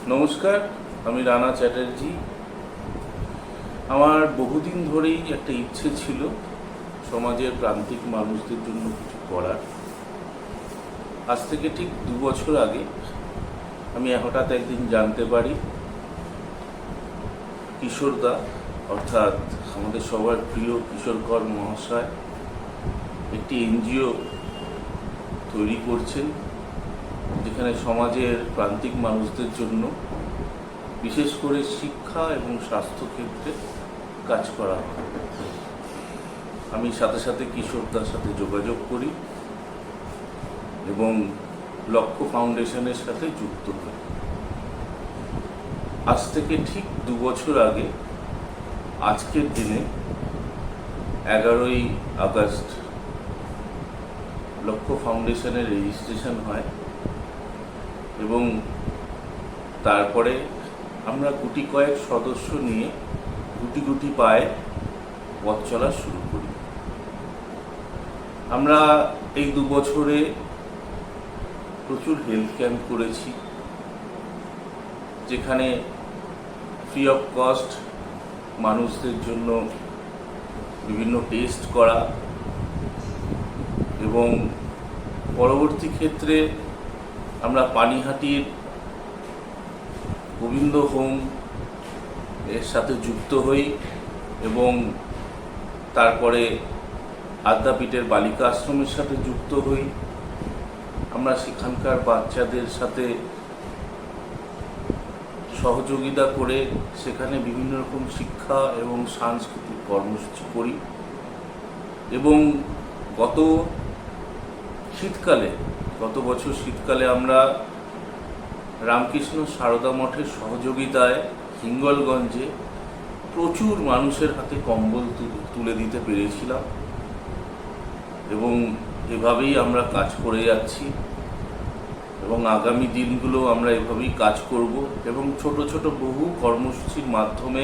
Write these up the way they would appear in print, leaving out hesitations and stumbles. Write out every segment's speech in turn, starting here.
নমস্কার, আমি রানা চ্যাটার্জি। আমার বহুদিন ধরেই একটা ইচ্ছে ছিল সমাজের প্রান্তিক মানুষদের জন্য কিছু করার। আজ থেকে ঠিক 2 বছর আগে আমি হঠাৎ একদিন জানতে পারি কিশোরদা, অর্থাৎ আমাদের সবার প্রিয় কিশোর কর মহাশয় একটি এনজিও তৈরি করছেন, যেখানে সমাজের প্রান্তিক মানুষদের জন্য বিশেষ করে শিক্ষা এবং স্বাস্থ্য ক্ষেত্রে কাজ করা হয়। আমি সাথে সাথে কিশোরদার সাথে যোগাযোগ করি এবং লক্ষ্য ফাউন্ডেশনের সাথে যুক্ত হই। আজ থেকে ঠিক 2 বছর আগে আজকের দিনে 11ই আগস্ট লক্ষ্য ফাউন্ডেশনের রেজিস্ট্রেশন হয় এবং তারপরে আমরা গুটি কয়েক সদস্য নিয়ে গুটি গুটি পায়ে পথ চলা শুরু করি। আমরা এই 2 বছরে প্রচুর হেলথ ক্যাম্প করেছি, যেখানে ফ্রি অফ কস্ট মানুষদের জন্য বিভিন্ন টেস্ট করা এবং পরবর্তী ক্ষেত্রে আমরা পানিহাটির গোবিন্দ হোম এর সাথে যুক্ত হই এবং তারপরে আদ্যাপীঠের বালিকা আশ্রমের সাথে যুক্ত হই। আমরা সেখানকার বাচ্চাদের সাথে সহযোগিতা করে সেখানে বিভিন্ন রকম শিক্ষা এবং সাংস্কৃতিক কর্মসূচি করি এবং গত বছর শীতকালে আমরা রামকৃষ্ণ সারদা মঠের সহযোগিতায় হিঙ্গলগঞ্জে প্রচুর মানুষের হাতে কম্বল তুলে দিতে পেরেছিলাম এবং এভাবেই আমরা কাজ করে যাচ্ছি এবং আগামী দিনগুলো আমরা এভাবেই কাজ করব এবং ছোট ছোট বহু কর্মসূচির মাধ্যমে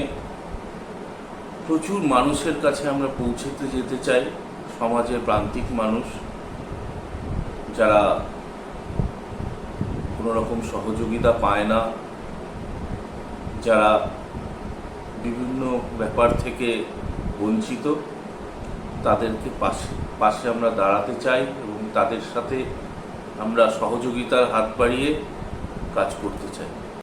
প্রচুর মানুষের কাছে আমরা পৌঁছতে যেতে চাই। সমাজের প্রান্তিক মানুষ যারা কোনো রকম সহযোগিতা পায় না, যারা বিভিন্ন ব্যাপার থেকে বঞ্চিত, তাদেরকে পাশে আমরা দাঁড়াতে চাই এবং তাদের সাথে আমরা সহযোগিতার হাত বাড়িয়ে কাজ করতে চাই।